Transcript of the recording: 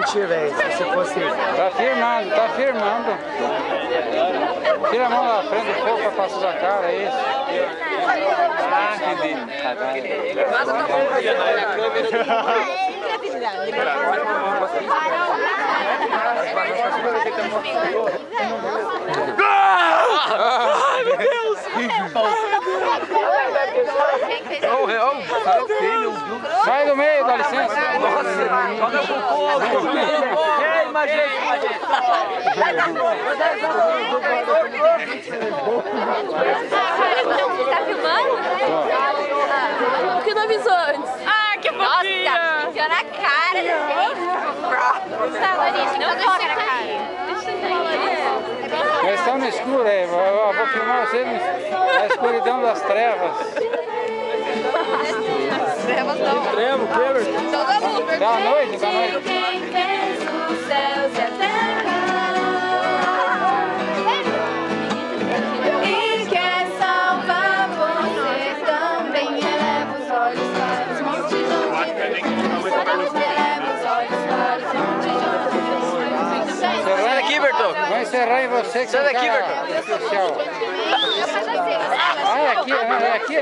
sentir, velho, se você fosse... Tá firmando, tá firmando. Tira a mão da frente do fogo pra passar da cara, é isso. Ah, entendi. Ai, meu Deus! Sai do meio, dá licença. Joga pro fogo! Ei, Magente! Tá filmando? Por que não avisou antes? Ah, que fofinha! Nossa, enfiou na cara, gente. Tá, Larissa, não toca na cara. Eles estão no escuro aí, vou filmar vocês na escuridão das trevas. Trevas não. Trevo, o quê, velho? Toda luz. Da noite, da noite. Quem fez os céus e a terra e quer salvar você também. Eleva os olhos para os montes de eleva os olhos para os montes de Sai daqui, Bertão! Vou encerrar em você que Sai daqui, Bertão. Ah, é aqui, é aqui.